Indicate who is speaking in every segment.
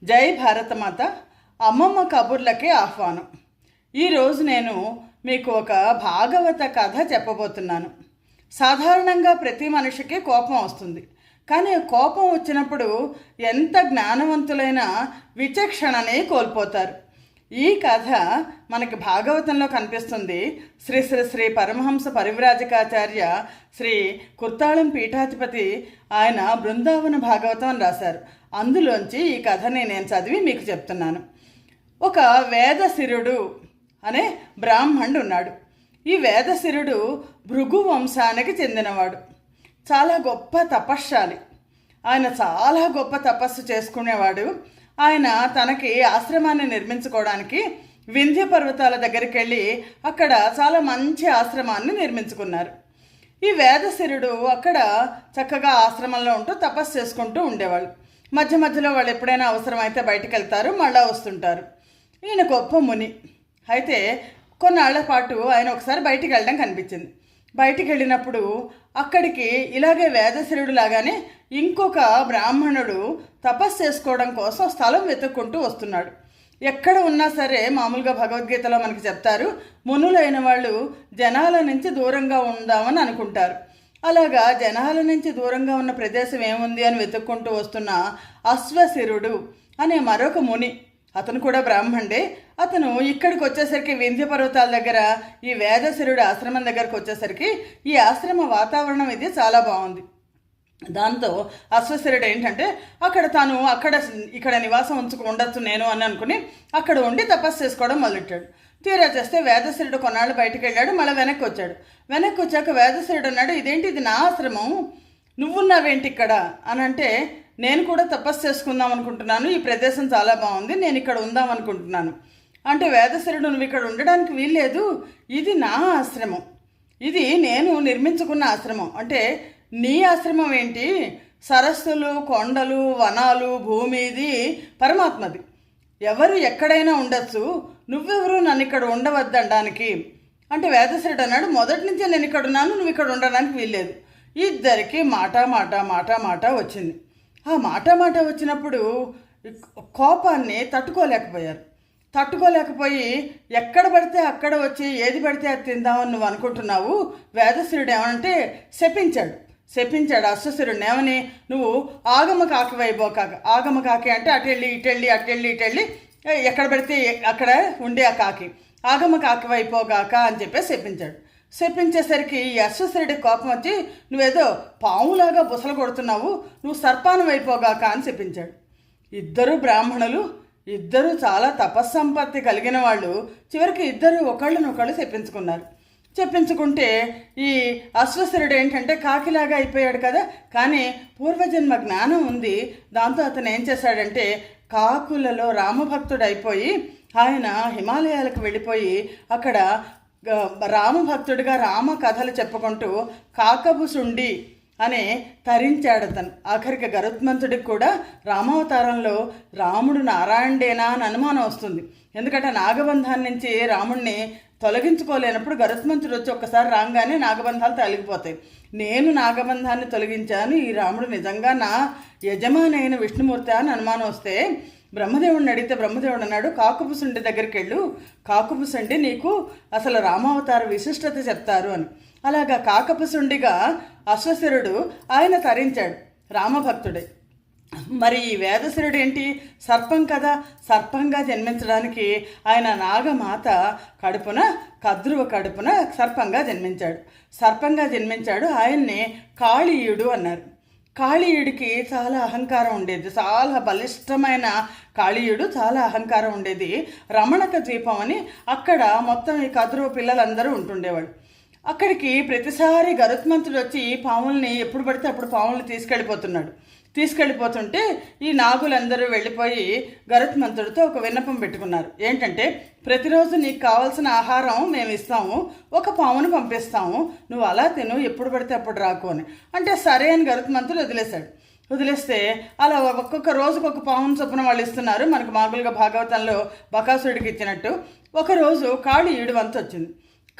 Speaker 1: జై భారతమాత. అమ్మమ్మ కబుర్లకి ఆహ్వానం. ఈరోజు నేను మీకు ఒక భాగవత కథ చెప్పబోతున్నాను. సాధారణంగా ప్రతి మనిషికి కోపం వస్తుంది. కానీ కోపం వచ్చినప్పుడు ఎంత జ్ఞానవంతులైన విచక్షణని కోల్పోతారు. ఈ కథ మనకి భాగవతంలో కనిపిస్తుంది. శ్రీ శ్రీ శ్రీ పరమహంస పరివ్రాజకాచార్య శ్రీ కుర్తాళం పీఠాధిపతి ఆయన బృందావన భాగవతం అని రాశారు. అందులోంచి ఈ కథని నేను చదివి మీకు చెప్తున్నాను. ఒక వేదశిరుడు అనే బ్రాహ్మణుడు ఉన్నాడు. ఈ వేదశిరుడు భృగు వంశానికి చెందినవాడు. చాలా గొప్ప తపశ్శాలి. ఆయన చాలా గొప్ప తపస్సు చేసుకునేవాడు. ఆయన తనకి ఆశ్రమాన్ని నిర్మించుకోవడానికి వింధ్య పర్వతాల దగ్గరికి వెళ్ళి అక్కడ చాలా మంచి ఆశ్రమాన్ని నిర్మించుకున్నారు. ఈ వేదశిరుడు అక్కడ చక్కగా ఆశ్రమంలో ఉంటూ తపస్సు చేసుకుంటూ ఉండేవాళ్ళు. మధ్య మధ్యలో వాళ్ళు ఎప్పుడైనా అవసరమైతే బయటికి వెళ్తారు, మళ్ళీ వస్తుంటారు. ఈయన గొప్ప ముని. అయితే కొన్నాళ్ల పాటు ఆయన ఒకసారి బయటికి వెళ్ళడం కనిపించింది. బయటికి వెళ్ళినప్పుడు అక్కడికి ఇలాగే వేదశిరుడు లాగానే ఇంకొక బ్రాహ్మణుడు తపస్సు చేసుకోవడం కోసం స్థలం వెతుక్కుంటూ వస్తున్నాడు. ఎక్కడ ఉన్నా సరే మామూలుగా భగవద్గీతలో మనకి చెప్తారు, మునులైన వాళ్ళు జనాల నుంచి దూరంగా ఉందామని అనుకుంటారు. అలాగా జనాల నుంచి దూరంగా ఉన్న ప్రదేశం ఏముంది అని వెతుక్కుంటూ వస్తున్న అశ్వశిరుడు అనే మరొక ముని, అతను కూడా బ్రాహ్మణుడే. అతను ఇక్కడికి వచ్చేసరికి వింధ్య పర్వతాల దగ్గర ఈ వేదశిరుడు ఆశ్రమం దగ్గరకు వచ్చేసరికి ఈ ఆశ్రమ వాతావరణం ఇది చాలా బాగుంది. దాంతో అశ్వశిరుడు ఏంటంటే తాను ఇక్కడ నివాసం ఉండొచ్చు నేను అని అనుకుని అక్కడ ఉండి తపస్సు చేసుకోవడం మొదలెట్టాడు. తీరా చేస్తే వేదశిరుడు కొన్నాళ్ళు బయటికి వెళ్ళాడు, మళ్ళీ వెనక్కి వచ్చాడు. వెనక్కి వచ్చాక వేదశిరుడు అన్నాడు, ఇదేంటి, ఇది నా ఆశ్రమం, నువ్వున్నావేంటి ఇక్కడ అని అంటే, నేను కూడా తపస్సు చేసుకుందాం అనుకుంటున్నాను, ఈ ప్రదేశం చాలా బాగుంది, నేను ఇక్కడ ఉందాం అనుకుంటున్నాను అంటే, వేదశిరుడు నువ్వు ఇక్కడ ఉండడానికి వీల్లేదు, ఇది నా ఆశ్రమం, ఇది నేను నిర్మించుకున్న ఆశ్రమం. అంటే నీ ఆశ్రమం ఏంటి, సరస్సులు, కొండలు, వనాలు, భూమి, ఇది పరమాత్మది, ఎవరు ఎక్కడైనా ఉండొచ్చు, నువ్వెవరు నన్ను ఇక్కడ ఉండవద్దనడానికి అంటే. వేదశిరుడు అన్నాడు, మొదటి నుంచే నేను ఇక్కడ ఉన్నాను, నువ్వు ఇక్కడ ఉండడానికి వీల్లేదు. ఇద్దరికి మాట వచ్చింది. ఆ మాట వచ్చినప్పుడు కోపాన్ని తట్టుకోలేకపోయి ఎక్కడ పడితే అక్కడ వచ్చి ఏది పడితే అది తిందామని నువ్వు అనుకుంటున్నావు. వేదశిరుడు ఏమనంటే శపించాడు అశ్వశిరుడిని. ఏమని, నువ్వు ఆగమ కాకి వైపోకాక, ఆగమ కాకి అంటే అటెళ్ళి ఇటెళ్ళి ఎక్కడ పడితే అక్కడ ఉండే ఆ కాకి, ఆగమ కాకి వైపోగాక అని చెప్పేసి శపించేసరికి ఈ అశ్వశిరుడికి కోపం వచ్చి, నువ్వేదో పాములాగా బుసలు కొడుతున్నావు, నువ్వు సర్పానం అయిపోగాక అని శపించాడు. ఇద్దరు బ్రాహ్మణులు, ఇద్దరు చాలా తపస్సంపత్తి కలిగిన వాళ్ళు. చివరికి ఇద్దరు ఒకళ్ళనొకళ్ళు చెప్పించుకుంటే ఈ అశ్వశిరుడు ఏంటంటే కాకిలాగా అయిపోయాడు కదా, కానీ పూర్వజన్మ జ్ఞానం ఉంది. దాంతో అతను ఏం చేశాడంటే కాకులలో రామభక్తుడు అయిపోయి ఆయన హిమాలయాలకు వెళ్ళిపోయి అక్కడ రామభక్తుడిగా రామ కథలు చెప్పుకుంటూ కాకబుసుండి అనే తరించాడు అతను. ఆఖరికి గరుత్మంతుడికి కూడా రామావతారంలో రాముడు నారాయణుడేనా అని అనుమానం వస్తుంది. ఎందుకంటే నాగబంధాన్ని నుంచి రాముడిని తొలగించుకోలేనప్పుడు గరుత్మంతుడు వచ్చి ఒక్కసారి రాగానే నాగబంధాలు తొలగిపోతాయి. నేను నాగబంధాన్ని తొలగించాను, ఈ రాముడు నిజంగా నా యజమాని అయిన విష్ణుమూర్తి అని అనుమానం వస్తే బ్రహ్మదేవుడిని అడిగితే బ్రహ్మదేవుడు అన్నాడు, కాకుపుసుండి దగ్గరికి వెళ్ళు, కాకుపుసుండి నీకు అసలు రామావతార విశిష్టత చెప్తారు అని. అలాగా కాకపుసుండిగా అశ్వశిరుడు ఆయన తరించాడు, రామభక్తుడే. మరి ఈ వేదశిరుడు ఏంటి, సర్పం కదా, సర్పంగా జన్మించడానికి ఆయన నాగమాత కద్రువ కడుపున సర్పంగా జన్మించాడు. ఆయన్నే కాళీయుడు అన్నారు. కాళీయుడికి చాలా అహంకారం ఉండేది, చాలా బలిష్టమైన కాళీయుడు, చాలా అహంకారం ఉండేది. రమణక ద్వీపం అని అక్కడ మొత్తం ఈ కద్రువ పిల్లలందరూ ఉంటుండేవాడు. అక్కడికి ప్రతిసారి గరుత్మంతుడు వచ్చి పాముల్ని ఎప్పుడు పడితే అప్పుడు పాముల్ని తీసుకెళ్ళిపోతుంటే ఈ నాగులందరూ వెళ్ళిపోయి గరుత్మంతుడితో ఒక విన్నపం పెట్టుకున్నారు. ఏంటంటే, ప్రతిరోజు నీకు కావాల్సిన ఆహారం మేము ఇస్తాము, ఒక పామును పంపిస్తాము, నువ్వు అలా తిను, ఎప్పుడు పడితే అప్పుడు రాకు అని అంటే, సరే అని గరుత్మంతుడు వదిలేస్తే అలా ఒక్కొక్క రోజుకు ఒక పామును చొప్పున వాళ్ళు ఇస్తున్నారు. మనకు మామూలుగా భాగవతంలో బకాసుడికి ఇచ్చినట్టు. ఒకరోజు కాళీయుడి వంతు వచ్చింది.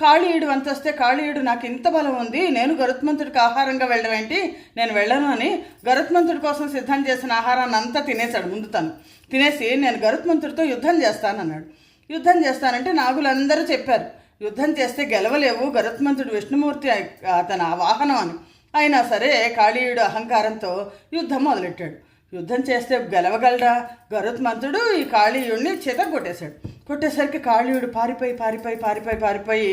Speaker 1: కాళీయుడు వంత వస్తే కాళీయుడు నాకు ఇంత బలం ఉంది, నేను గరుత్మంతుడికి ఆహారంగా వెళ్ళడం ఏంటి, నేను వెళ్ళను అని గరుత్మంతుడి కోసం సిద్ధం చేసిన ఆహారాన్ని అంతా తినేశాడు. ముందు తను తినేసి నేను గరుత్మంతుడితో యుద్ధం చేస్తానన్నాడు. యుద్ధం చేస్తానంటే నాగులందరూ చెప్పారు, యుద్ధం చేస్తే గెలవలేవు, గరుత్మంతుడు విష్ణుమూర్తి అతను ఆ వాహనం అని. అయినా సరే కాళీయుడు అహంకారంతో యుద్ధం మొదలెట్టాడు. యుద్ధం చేస్తే గెలవగలరా? గరుత్మంతుడు ఈ కాళీయుడిని కొట్టేశాడు. కొట్టేసరికి కాళీయుడు పారిపోయి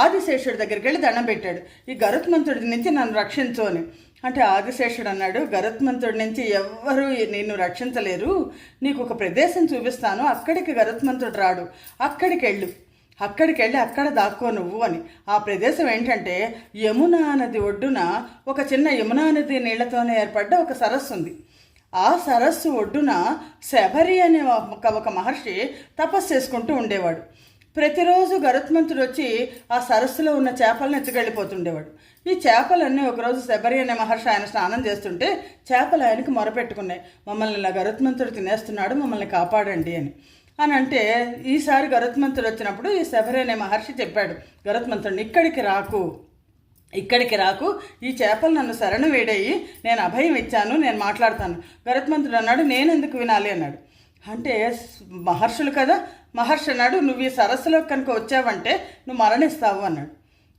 Speaker 1: ఆదిశేషుడి దగ్గరికి వెళ్ళి దండం పెట్టాడు, ఈ గరుత్మంతుడి నుంచి నన్ను రక్షించు అని. అంటే ఆదిశేషుడు అన్నాడు, గరుత్మంతుడి నుంచి ఎవ్వరూ నిన్ను రక్షించలేరు, నీకు ఒక ప్రదేశం చూపిస్తాను, అక్కడికి గరుత్మంతుడు రాడు, అక్కడికి వెళ్ళి అక్కడ దాక్కో నువ్వు అని. ఆ ప్రదేశం ఏంటంటే యమునా నది ఒడ్డున ఒక చిన్న యమునా నది నీళ్లతోనే ఏర్పడ్డ ఒక సరస్సు ఉంది. ఆ సరస్సు ఒడ్డున శబరి అనే ఒక మహర్షి తపస్సు చేసుకుంటూ ఉండేవాడు. ప్రతిరోజు గరుత్మంతుడు వచ్చి ఆ సరస్సులో ఉన్న చేపలను ఎత్తుకెళ్ళిపోతుండేవాడు. ఈ చేపలన్నీ ఒకరోజు శబరి అనే మహర్షి ఆయన స్నానం చేస్తుంటే చేపలు ఆయనకు మొరపెట్టుకున్నాయి, మమ్మల్ని ఇలా గరుత్మంతుడు తినేస్తున్నాడు, మమ్మల్ని కాపాడండి అని. అంటే ఈసారి గరుత్మంతుడు వచ్చినప్పుడు ఈ శబరి అనే మహర్షి చెప్పాడు గరుత్మంతుడిని, ఇక్కడికి రాకు, ఈ చేపలు నన్ను శరణు వేడయి నేను అభయం ఇచ్చాను, నేను మాట్లాడతాను. గరుత్మంతుడు అన్నాడు, నేను ఎందుకు వినాలి అన్నాడు. అంటే మహర్షులు కదా, మహర్షి అన్నాడు, నువ్వు ఈ సరస్సులో కనుక వచ్చావంటే నువ్వు మరణిస్తావు అన్నాడు.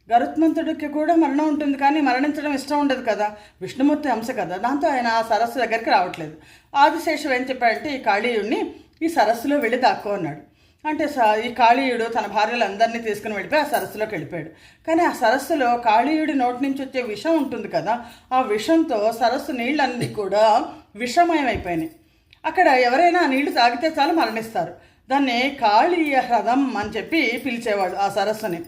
Speaker 1: గరుత్మంతుడికి కూడా మరణం ఉంటుంది, కానీ మరణించడం ఇష్టం ఉండదు కదా, విష్ణుమూర్తి అంశ కదా, దాంతో ఆయన ఆ సరస్సు దగ్గరికి రావట్లేదు. ఆదిశేషుడు ఏం చెప్పాడంటే ఈ కాళీయుడిని ఈ సరస్సులో వెళ్ళి దాక్కో అన్నాడు. అంటే ఈ కాళీయుడు తన భార్యలందరినీ తీసుకుని వెళ్ళిపోయి ఆ సరస్సులోకి వెళ్ళిపోయాడు. కానీ ఆ సరస్సులో కాళీయుడి నోటి నుంచి వచ్చే విషం ఉంటుంది కదా, ఆ విషంతో సరస్సు నీళ్ళన్నీ కూడా విషమయమైపోయినాయి. అక్కడ ఎవరైనా ఆ నీళ్లు తాగితే చాలు మరణిస్తారు. దాన్ని కాళీయ హ్రదం అని చెప్పి పిలిచేవాడు ఆ సరస్సుని.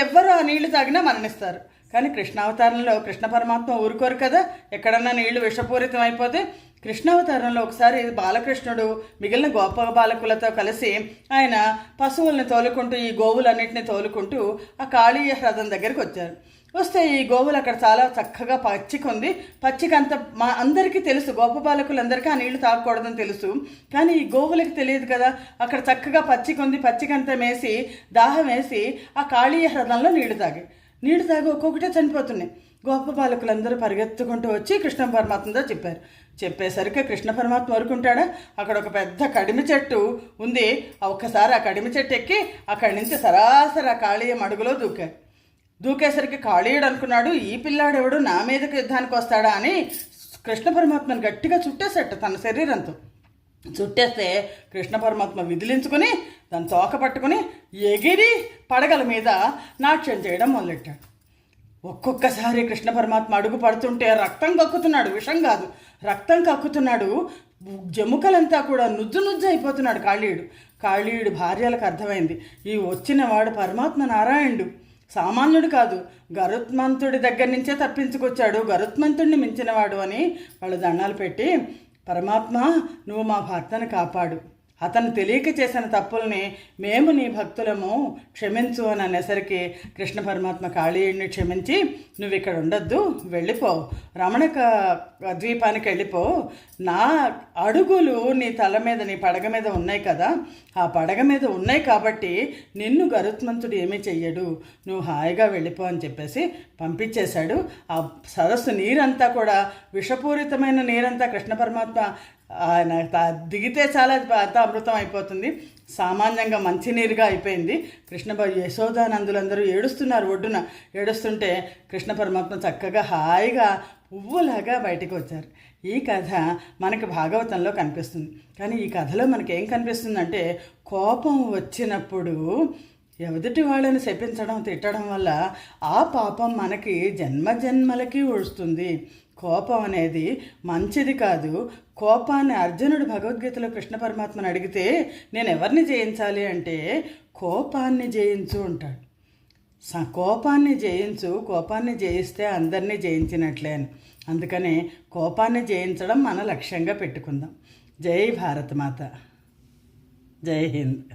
Speaker 1: ఎవ్వరు ఆ నీళ్లు తాగినా మరణిస్తారు. కానీ కృష్ణావతారంలో కృష్ణ పరమాత్మ ఊరుకోరు కదా, ఎక్కడన్నా నీళ్లు విషపూరితం అయిపోతే. కృష్ణావతారంలో ఒకసారి బాలకృష్ణుడు మిగిలిన గోప బాలకులతో కలిసి ఆయన పశువుల్ని తోలుకుంటూ ఈ గోవులన్నింటినీ తోలుకుంటూ ఆ కాళీయ హ్రదం దగ్గరికి వచ్చారు. వస్తే ఈ గోవులు అక్కడ చాలా చక్కగా పచ్చికుంది. పచ్చికంత మా అందరికీ తెలుసు, గోప బాలకులందరికీ ఆ నీళ్లు తాగకూడదని తెలుసు, కానీ ఈ గోవులకి తెలియదు కదా. అక్కడ చక్కగా పచ్చికుంది, పచ్చికంత వేసి దాహం వేసి ఆ కాళీయ హ్రదంలో నీళ్లు తాగి ఒక్కొక్కటే చనిపోతున్నాయి. గోప బాలకులందరూ పరిగెత్తుకుంటూ వచ్చి కృష్ణ పరమాత్మతో చెప్పేసరికి కృష్ణ పరమాత్మ ఊరుకుంటాడా? అక్కడ ఒక పెద్ద కడిమి చెట్టు ఉంది. ఒక్కసారి ఆ కడిమి చెట్టు ఎక్కి అక్కడి నుంచి సరాసరి ఆ కాళీయం అడుగులో దూకేసరికి కాళీయుడు అనుకున్నాడు, ఈ పిల్లాడెవడు నా మీదకి యుద్ధానికి వస్తాడా అని కృష్ణ పరమాత్మను గట్టిగా చుట్టేసట తన శరీరంతో. చుట్టేస్తే కృష్ణ పరమాత్మ విదిలించుకుని దాని తోక పట్టుకుని ఎగిరి పడగల మీద నాట్యం చేయడం మొదలెట్టాడు. ఒక్కొక్కసారి కృష్ణ పరమాత్మ అడుగు పడుతుంటే రక్తం కక్కుతున్నాడు, విషం కాదు రక్తం కక్కుతున్నాడు. జముకలంతా కూడా నుజ్జు అయిపోతున్నాడు కాళీయుడు భార్యలకు అర్థమైంది, ఈ వచ్చినవాడు పరమాత్మ నారాయణుడు, సామాన్యుడు కాదు, గరుత్మంతుడి దగ్గర నుంచే తప్పించుకొచ్చాడు, గరుత్మంతుడిని మించినవాడు అని వాళ్ళు దండాలు పెట్టి, పరమాత్మ నువ్వు మా భర్తను కాపాడు, అతను తెలియక చేసిన తప్పుల్ని మేము నీ భక్తులము క్షమించు అని అనేసరికి కృష్ణ పరమాత్మ కాళీయుడిని క్షమించి, నువ్వు ఇక్కడ ఉండొద్దు, వెళ్ళిపో, రమణక ద్వీపానికి వెళ్ళిపో, నా అడుగులు నీ తల మీద నీ పడగ మీద ఉన్నాయి కదా, ఆ పడగ మీద ఉన్నాయి కాబట్టి నిన్ను గరుత్మంతుడు ఏమీ చెయ్యడు, నువ్వు హాయిగా వెళ్ళిపో అని చెప్పేసి పంపించేశాడు. ఆ సరస్సు నీరంతా కూడా విషపూరితమైన నీరంతా కృష్ణ పరమాత్మ ఆయన దిగితే చాలా అంతా అమృతం అయిపోతుంది, సామాన్యంగా మంచినీరుగా అయిపోయింది. యశోదానందులందరూ ఏడుస్తున్నారు, ఒడ్డున ఏడుస్తుంటే కృష్ణ పరమాత్మ చక్కగా హాయిగా పువ్వులాగా బయటికి వచ్చారు. ఈ కథ మనకి భాగవతంలో కనిపిస్తుంది. కానీ ఈ కథలో మనకి ఏం కనిపిస్తుందంటే, కోపం వచ్చినప్పుడు ఎదుటి వాళ్ళని శపించడం తిట్టడం వల్ల ఆ పాపం మనకి జన్మలకి వస్తుంది. కోపం అనేది మంచిది కాదు. కోపాన్ని అర్జునుడు భగవద్గీతలో కృష్ణ పరమాత్మను అడిగితే నేను ఎవరిని జయించాలి అంటే కోపాన్ని జయించు అంటాడు. కోపాన్ని జయిస్తే అందరినీ జయించినట్లే అని. అందుకనే కోపాన్ని జయించడం మన లక్ష్యంగా పెట్టుకుందాం. జై భారతమాత, జై హింద్.